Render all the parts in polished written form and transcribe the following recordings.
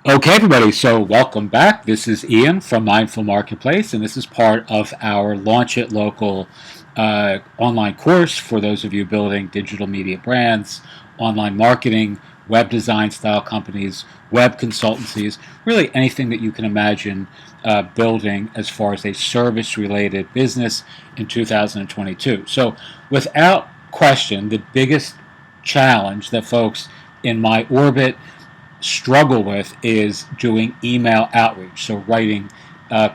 Okay, everybody, so welcome back. This is Ian from Mindful Marketplace, and this is part of our Launch It Local online course for those of you building digital media brands, online marketing, web design style companies, web consultancies, really anything that you can imagine building as far as a service related business in 2022. So, without question, the biggest challenge that folks in my orbit struggle with is doing email outreach. So writing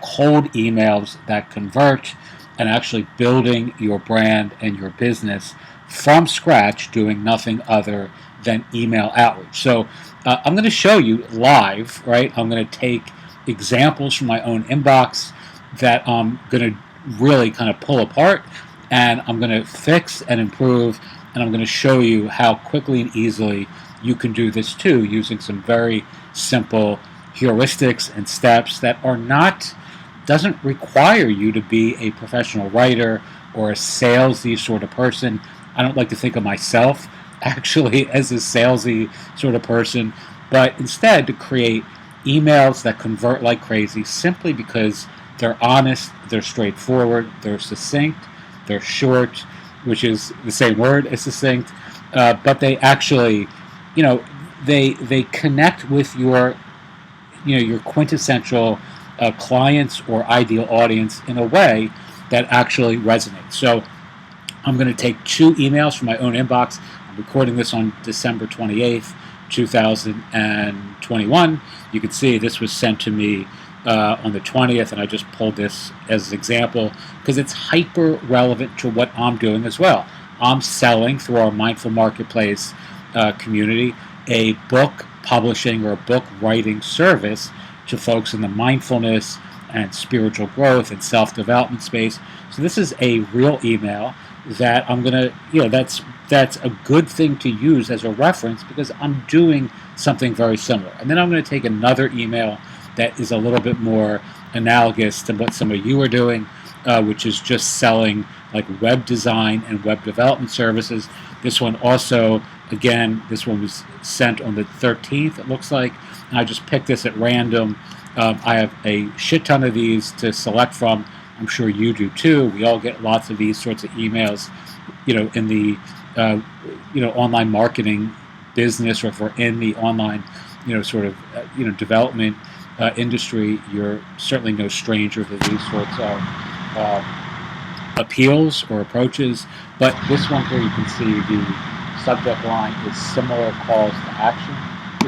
cold emails that convert and actually building your brand and your business from scratch, doing nothing other than email outreach. So I'm going to show you live, right? I'm going to take examples from my own inbox that I'm going to really kind of pull apart, and I'm going to fix and improve, and I'm going to show you how quickly and easily you can do this too, using some very simple heuristics and steps that are not, doesn't require you to be a professional writer or a salesy sort of person. I don't like to think of myself actually as a salesy sort of person, but instead to create emails that convert like crazy simply because they're honest, they're straightforward, they're succinct, they're short, which is the same word as succinct, but they actually, you know, they connect with your quintessential clients or ideal audience in a way that actually resonates. So I'm going to take two emails from my own inbox. I'm recording this on December 28th, 2021. You can see this was sent to me on the 20th, and I just pulled this as an example because it's hyper relevant to what I'm doing as well. I'm selling through our Mindful Marketplace community a book publishing or a book writing service to folks in the mindfulness and spiritual growth and self-development space. So this is a real email that I'm gonna, that's a good thing to use as a reference because I'm doing something very similar. And then I'm going to take another email that is a little bit more analogous to what some of you are doing, which is just selling like web design and web development services. This one also, again, this one was sent on the 13th, it looks like. And I just picked this at random. I have a shit ton of these to select from. I'm sure you do too. We all get lots of these sorts of emails, in the online marketing business, or if we're in the online, development industry, you're certainly no stranger to these sorts of appeals or approaches. But this one here, you can see the subject line is similar calls to action,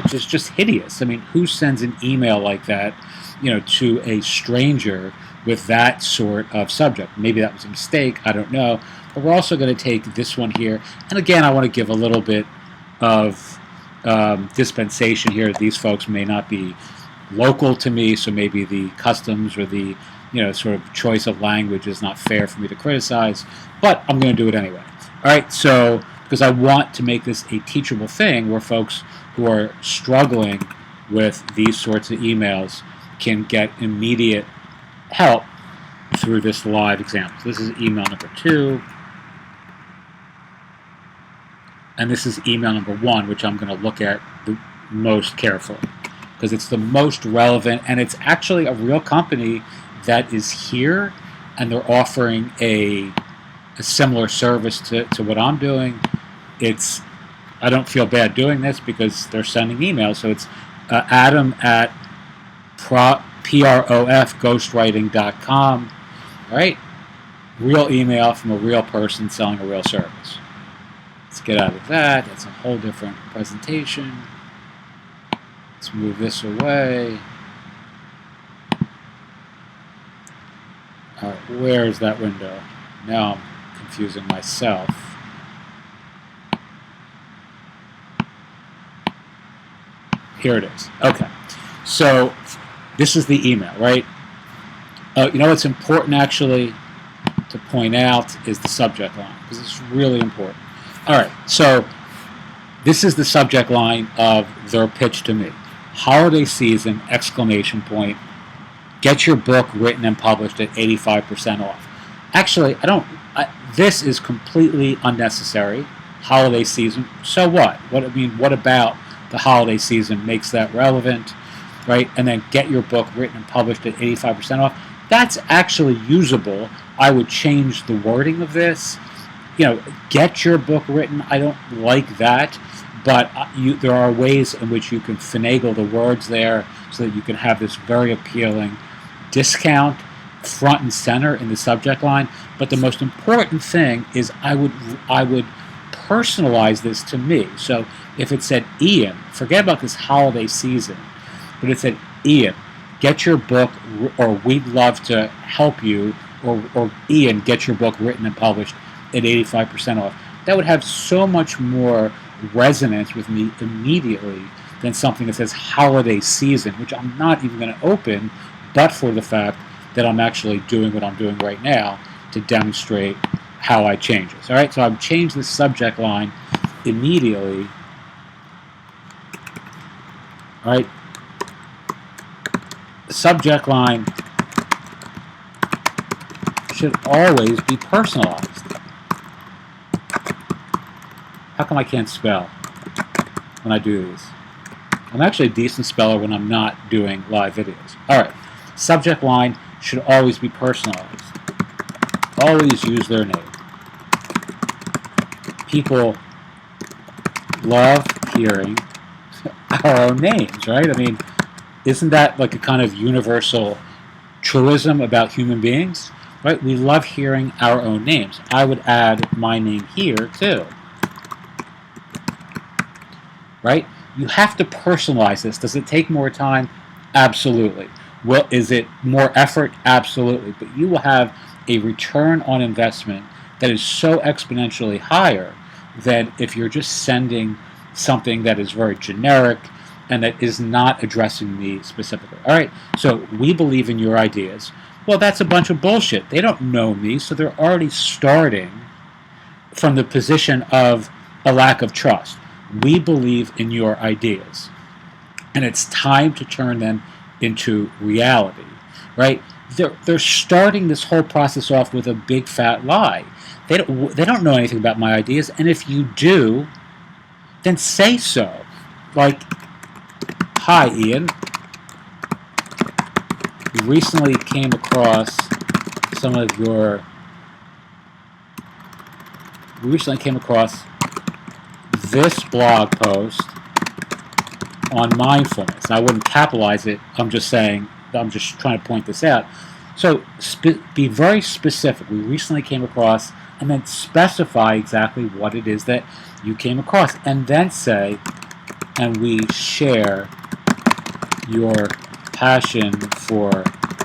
which is just hideous. I mean, who sends an email like that, to a stranger with that sort of subject? Maybe that was a mistake. I don't know. But we're also going to take this one here. And again, I want to give a little bit of dispensation here. These folks may not be local to me, so maybe the customs or the sort of choice of language is not fair for me to criticize, but I'm going to do it anyway. All right, so because I want to make this a teachable thing where folks who are struggling with these sorts of emails can get immediate help through this live example. So this is email number 2, and this is email number 1, which I'm going to look at the most carefully because it's the most relevant, and it's actually a real company that is here, and they're offering a similar service to what I'm doing. I don't feel bad doing this because they're sending emails. So it's Adam at profghostwriting.com. All right, real email from a real person selling a real service. Let's get out of that. That's a whole different presentation. Let's move this away. All right, where is that window? Now I'm confusing myself. Here it is. Okay, so this is the email, right? What's important actually to point out is the subject line, because it's really important. All right, so this is the subject line of their pitch to me. Holiday season, exclamation point. Get your book written and published at 85% off. Actually, this is completely unnecessary. Holiday season, so what? What about the holiday season makes that relevant? right? And then get your book written and published at 85% off. That's actually usable. I would change the wording of this. Get your book written. I don't like that, but there are ways in which you can finagle the words there so that you can have this very appealing discount front and center in the subject line. But the most important thing is I would personalize this to me. So if it said Ian, forget about this holiday season, but it said Ian, get your book, or we'd love to help you, or Ian, get your book written and published at 85% off. That would have so much more resonance with me immediately than something that says holiday season, which I'm not even going to open, but for the fact that I'm actually doing what I'm doing right now to demonstrate how I change this. All right, so I've changed the subject line immediately. All right, the subject line should always be personalized. How come I can't spell when I do these? I'm actually a decent speller when I'm not doing live videos. All right, subject line should always be personalized. Always use their name. People love hearing our own names, right? I mean, isn't that like a kind of universal truism about human beings, right? We love hearing our own names. I would add my name here too, right? You have to personalize this. Does it take more time? Absolutely. Well, is it more effort? Absolutely. But you will have a return on investment that is so exponentially higher than if you're just sending something that is very generic and that is not addressing me specifically. All right, so we believe in your ideas. Well, that's a bunch of bullshit. They don't know me, so they're already starting from the position of a lack of trust. We believe in your ideas, and it's time to turn them into reality, right? They're starting this whole process off with a big fat lie. They don't know anything about my ideas, and if you do, then say so. Like, hi, Ian. We recently came across this blog post on mindfulness. I wouldn't capitalize it. I'm just trying to point this out. So be very specific. We recently came across, and then specify exactly what it is that you came across, and then say, and we share your passion for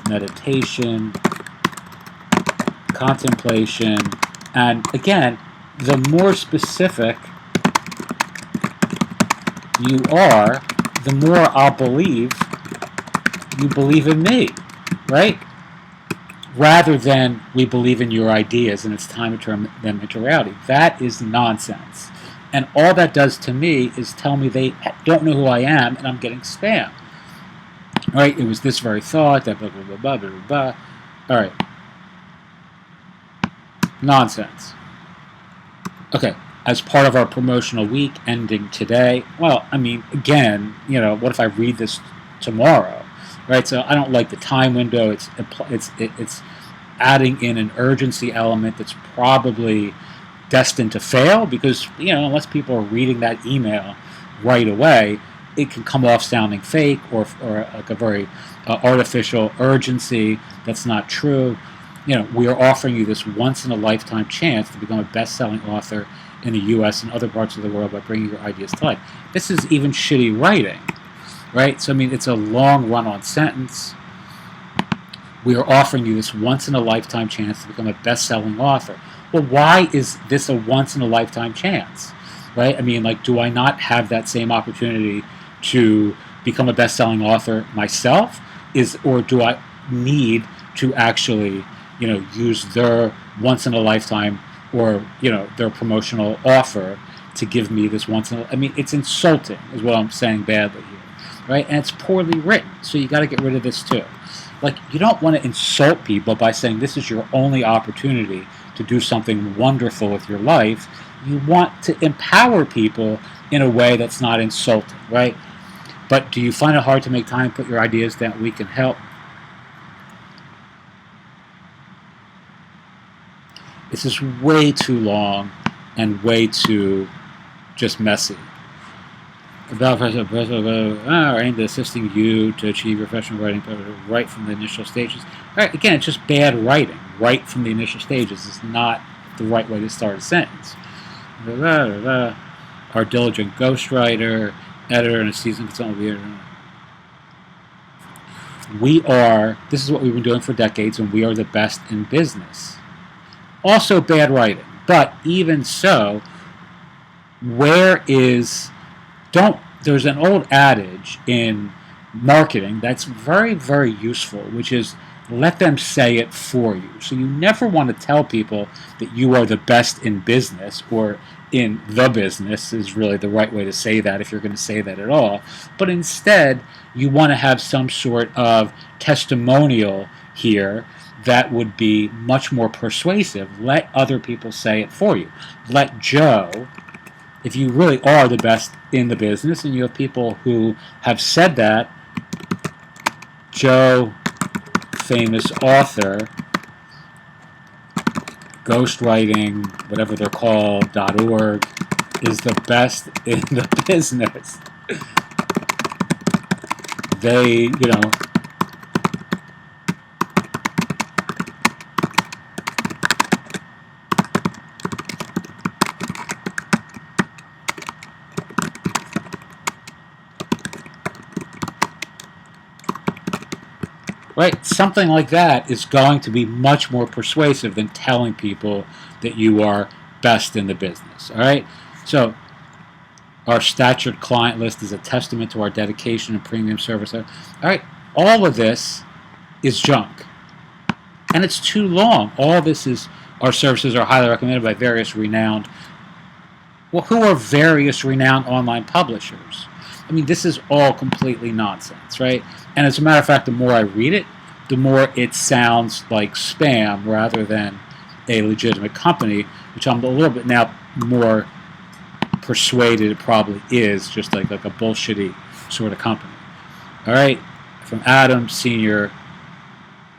meditation, contemplation, and again, the more specific you are, the more I'll believe you believe in me, right? Rather than we believe in your ideas and it's time to turn them into reality. That is nonsense. And all that does to me is tell me they don't know who I am and I'm getting spam. All right, it was this very thought, that blah, blah, blah, blah, blah, blah. All right. Nonsense. Okay, as part of our promotional week ending today, well, I mean, again, what if I read this tomorrow? Right, so I don't like the time window. It's adding in an urgency element that's probably destined to fail because unless people are reading that email right away, it can come off sounding fake or like a very artificial urgency that's not true. We are offering you this once in a lifetime chance to become a best-selling author in the U.S. and other parts of the world by bringing your ideas to life. This is even shitty writing. Right? So, I mean, it's a long run-on sentence. We are offering you this once-in-a-lifetime chance to become a best-selling author. Well, why is this a once-in-a-lifetime chance? Right? I mean, like, do I not have that same opportunity to become a best-selling author myself? Or do I need to actually, use their once-in-a-lifetime or, their promotional offer to give me this I mean, it's insulting, is what I'm saying badly here. Right? And it's poorly written, so you got to get rid of this too. Like, you don't want to insult people by saying this is your only opportunity to do something wonderful with your life. You want to empower people in a way that's not insulting, right? But do you find it hard to make time to put your ideas down? We can help. This is way too long and way too just messy. About aimed at assisting you to achieve your professional writing right from the initial stages. All right, again, it's just bad writing. Right from the initial stages is not the right way to start a sentence. Our diligent ghostwriter, editor, and a seasoned consultant. This is what we've been doing for decades, and we are the best in business. Also bad writing. But even so, there's an old adage in marketing that's very, very useful, which is let them say it for you. So you never want to tell people that you are the best in business, or in the business is really the right way to say that if you're going to say that at all. But instead, you want to have some sort of testimonial here that would be much more persuasive. Let other people say it for you. Let Joe, if you really are the best in the business and you have people who have said that, Joe, famous author, ghostwriting, whatever they're called, .org, is the best in the business. They, right? Something like that is going to be much more persuasive than telling people that you are best in the business. All right? So our statured client list is a testament to our dedication and premium service. All right? All of this is junk. And it's too long. All this is, our services are highly recommended by various renowned, who are various renowned online publishers? I mean, this is all completely nonsense, right? And as a matter of fact, the more I read it, the more it sounds like spam rather than a legitimate company, which I'm a little bit now more persuaded it probably is, just like a bullshitty sort of company. All right, from Adam, senior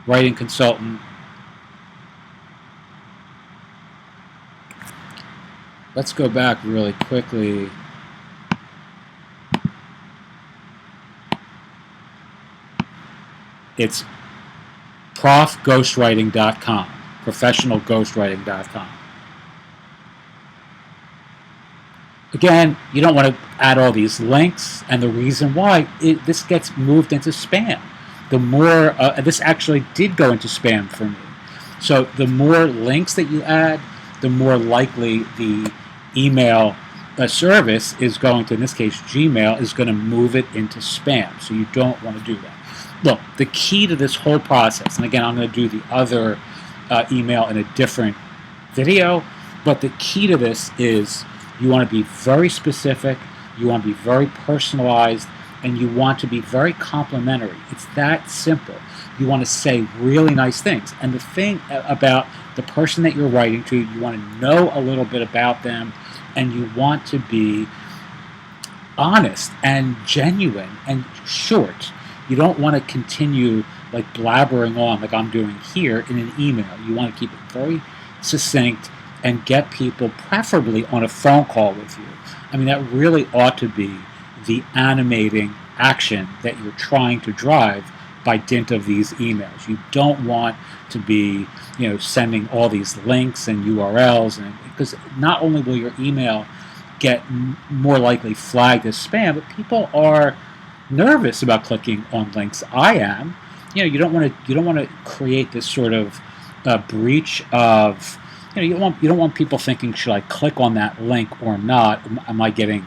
writing consultant. Let's go back really quickly. It's profghostwriting.com, professionalghostwriting.com. Again, you don't want to add all these links, and the reason why this gets moved into spam. The more, this actually did go into spam for me. So the more links that you add, the more likely the email service is going to, in this case Gmail, is going to move it into spam. So you don't want to do that. Look, the key to this whole process, and again I'm going to do the other email in a different video, but the key to this is you want to be very specific, you want to be very personalized, and you want to be very complimentary. It's that simple. You want to say really nice things. And the thing about the person that you're writing to, you want to know a little bit about them, and you want to be honest and genuine and short. You don't want to continue like blabbering on like I'm doing here in an email. You want to keep it very succinct and get people preferably on a phone call with you. I mean, that really ought to be the animating action that you're trying to drive by dint of these emails. You don't want to be, sending all these links and URLs, and because not only will your email get more likely flagged as spam, but people are nervous about clicking on links. I am. You don't want to create this sort of breach of. You don't want people thinking, should I click on that link or not? Am I getting,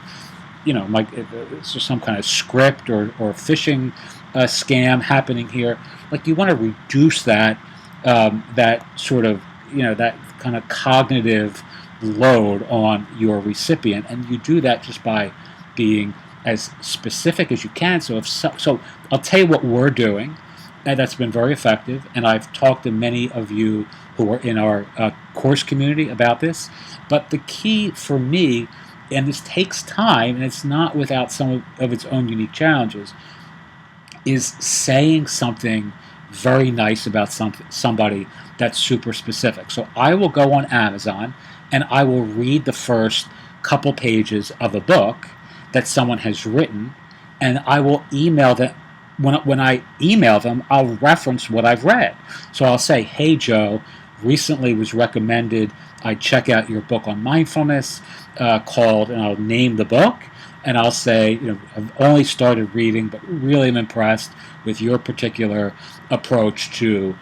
is there some kind of script or phishing scam happening here? Like, you want to reduce that that sort of, that kind of cognitive load on your recipient, and you do that just by being as specific as you can. So I'll tell you what we're doing, and that's been very effective. And I've talked to many of you who are in our course community about this. But the key for me and this takes time, and it's not without some of its own unique challenges, is saying something very nice about somebody that's super specific. So I will go on Amazon and I will read the first couple pages of a book that someone has written, and I will email them. When I email them, I'll reference what I've read. So I'll say, "Hey Joe, recently was recommended I check out your book on mindfulness called," and I'll name the book, and I'll say, I've only started reading, but really am impressed with your particular approach to,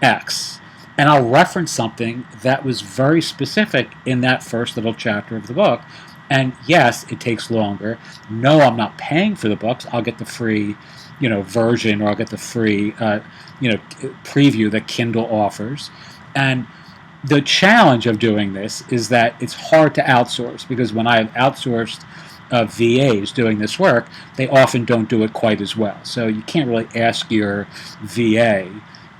X. And I'll reference something that was very specific in that first little chapter of the book. And yes, it takes longer. No, I'm not paying for the books. I'll get the free, version, or I'll get the free, preview that Kindle offers. And the challenge of doing this is that it's hard to outsource, because when I have outsourced VAs doing this work, they often don't do it quite as well. So you can't really ask your VA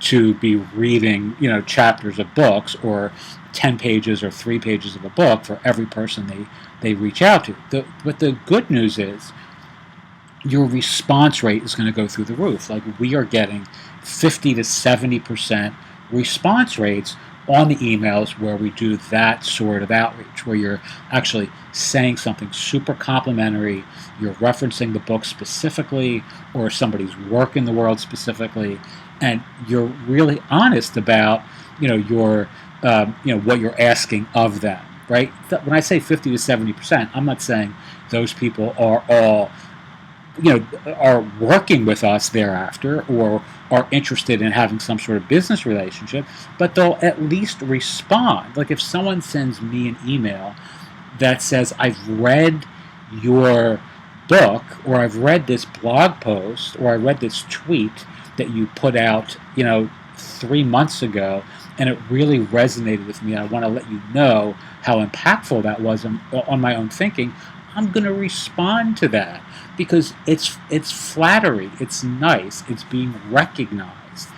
to be reading, chapters of books, or 10 pages or 3 pages of a book for every person they reach out to. But the good news is your response rate is going to go through the roof. Like, we are getting 50 to 70% response rates on the emails where we do that sort of outreach, where you're actually saying something super complimentary, you're referencing the book specifically, or somebody's work in the world specifically, and you're really honest about, your, what you're asking of them, right? When I say 50 to 70%, I'm not saying those people are all, are working with us thereafter, or are interested in having some sort of business relationship, but they'll at least respond. Like, if someone sends me an email that says, "I've read your book," or "I've read this blog post," or "I read this tweet that you put out, 3 months ago, and it really resonated with me. I want to let you know how impactful that was on my own thinking," I'm going to respond to that, because it's flattery, it's nice, it's being recognized.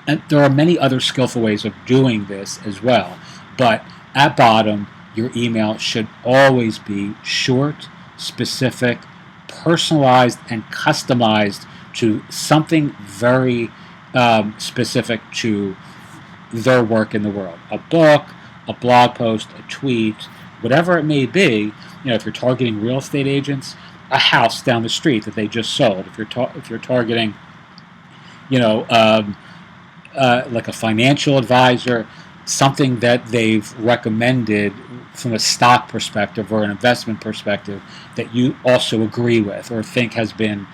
And there are many other skillful ways of doing this as well, but at bottom, your email should always be short, specific, personalized, and customized to something very specific to their work in the world. A book, a blog post, a tweet, whatever it may be. If you're targeting real estate agents, a house down the street that they just sold. If you're targeting, like a financial advisor, something that they've recommended from a stock perspective or an investment perspective that you also agree with, or think has been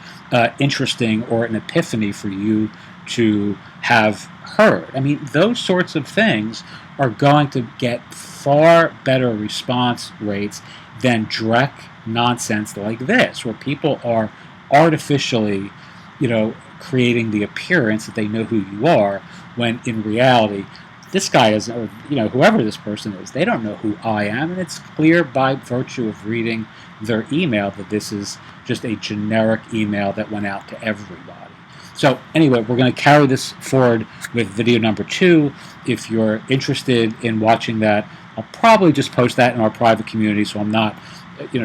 interesting, or an epiphany for you to have heard. I mean, those sorts of things are going to get far better response rates than direct nonsense like this, where people are artificially, creating the appearance that they know who you are, when in reality, this guy is, whoever this person is, they don't know who I am, and it's clear by virtue of reading their email that this is just a generic email that went out to everybody. So anyway, we're going to carry this forward with video number 2. If you're interested in watching that, I'll probably just post that in our private community, so I'm not,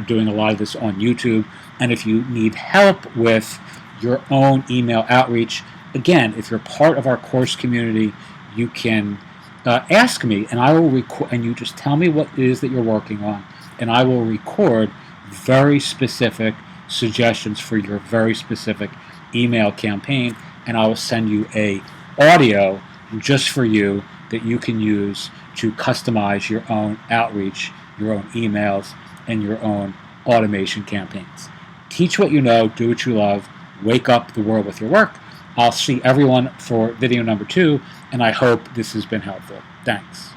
doing a lot of this on YouTube. And if you need help with your own email outreach, again, if you're part of our course community, you can ask me, and I will record, and you just tell me what it is that you're working on, and I will record very specific suggestions for your very specific email campaign, and I will send you a audio just for you that you can use to customize your own outreach, your own emails, and your own automation campaigns. Teach what you know, do what you love, wake up the world with your work. I'll see everyone for video number 2, and I hope this has been helpful. Thanks.